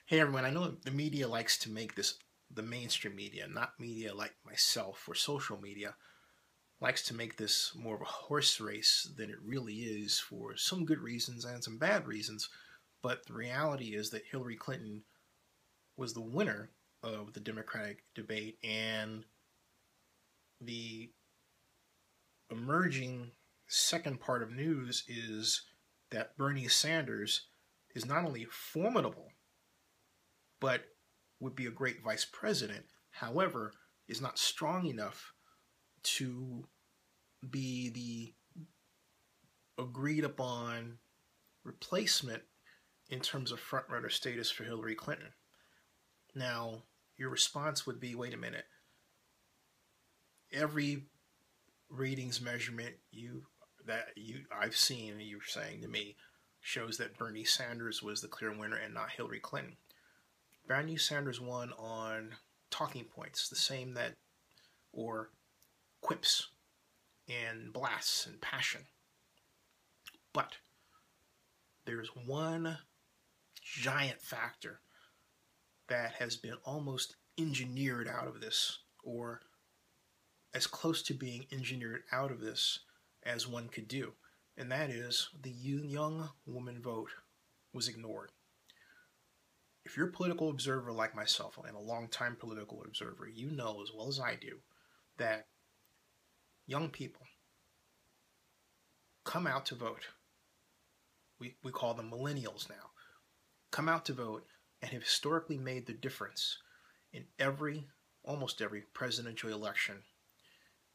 Hey everyone, I know the media likes to make this, the mainstream media, not media like myself or social media, likes to make this more of a horse race than it really is for some good reasons and some bad reasons. But the reality is that Hillary Clinton was the winner of the Democratic debate, and the emerging second part of news is that Bernie Sanders is not only formidable but would be a great vice president. However, is not strong enough to be the agreed upon replacement in terms of frontrunner status for Hillary Clinton. Now, your response would be, wait a minute. Every ratings measurement I've seen, and you're saying to me, shows that Bernie Sanders was the clear winner and not Hillary Clinton. Bernie Sanders won on talking points, the same that, or quips and blasts and passion. But there's one giant factor that has been almost engineered out of this, or as close to being engineered out of this as one could do, and that is the young woman vote was ignored. If you're a political observer like myself and a long-time political observer, you know as well as I do that young people come out to vote. We call them millennials now. Come out to vote and have historically made the difference in almost every presidential election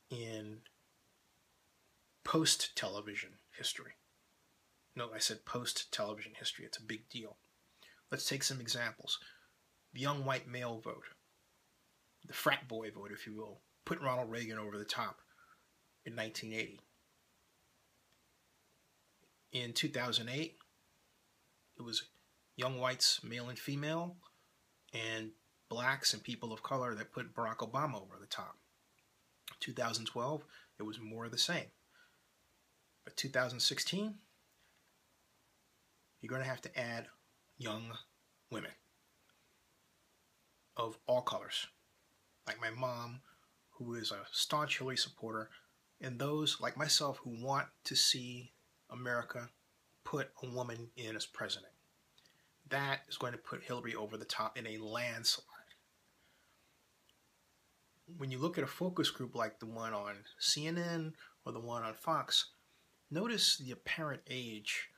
in post-television history. No, I said post-television history. It's a big deal. Let's take some examples. The young white male vote, the frat boy vote, if you will, put Ronald Reagan over the top in 1980. In 2008, it was young whites, male and female, and blacks and people of color that put Barack Obama over the top. 2012, it was more of the same. But 2016, you're going to have to add young women of all colors, like my mom, who is a staunch Hillary supporter, and those like myself who want to see America put a woman in as president. That is going to put Hillary over the top in a landslide. When you look at a focus group like the one on CNN or the one on Fox, notice the apparent age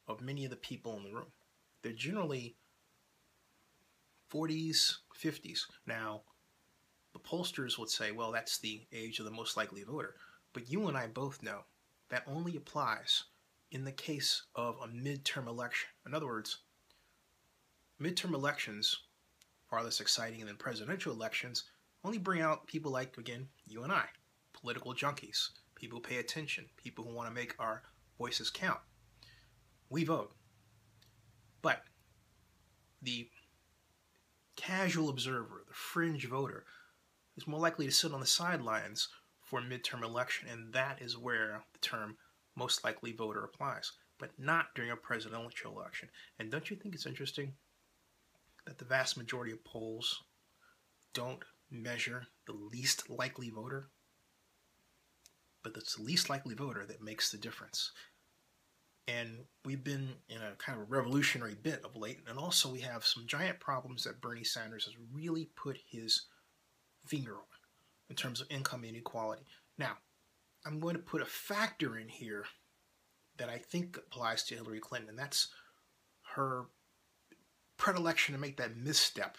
of many of the people in the room. They're generally 40s, 50s. Now, the pollsters would say, well, that's the age of the most likely voter. But you and I both know that only applies in the case of a midterm election. In other words, midterm elections, far less exciting than presidential elections, only bring out people like, again, you and I, political junkies, people who pay attention, people who want to make our voices count. We vote. But the casual observer, the fringe voter, is more likely to sit on the sidelines for a midterm election, and that is where the term most likely voter applies, but not during a presidential election. And don't you think it's interesting that the vast majority of polls don't measure the least likely voter? But it's the least likely voter that makes the difference. And we've been in a kind of revolutionary bit of late, and also we have some giant problems that Bernie Sanders has really put his finger on in terms of income inequality. Now, I'm going to put a factor in here that I think applies to Hillary Clinton, and that's her predilection to make that misstep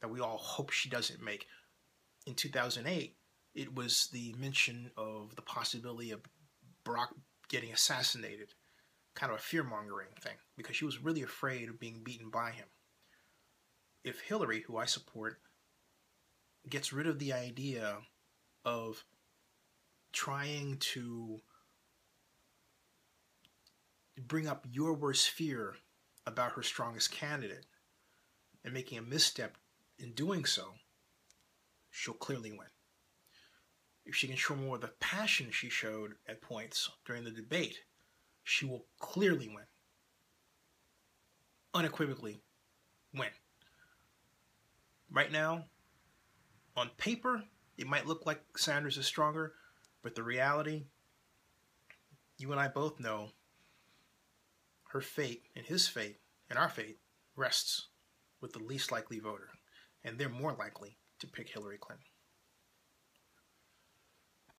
that we all hope she doesn't make. In 2008, it was the mention of the possibility of Barack getting assassinated, kind of a fear-mongering thing, because she was really afraid of being beaten by him. If Hillary, who I support, gets rid of the idea of trying to bring up your worst fear about her strongest candidate and making a misstep in doing so, she'll clearly win. If she can show more of the passion she showed at points during the debate, she will clearly win. Unequivocally win. Right now, on paper, it might look like Sanders is stronger, but the reality, you and I both know, her fate and his fate and our fate rests with the least likely voter, and they're more likely to pick Hillary Clinton.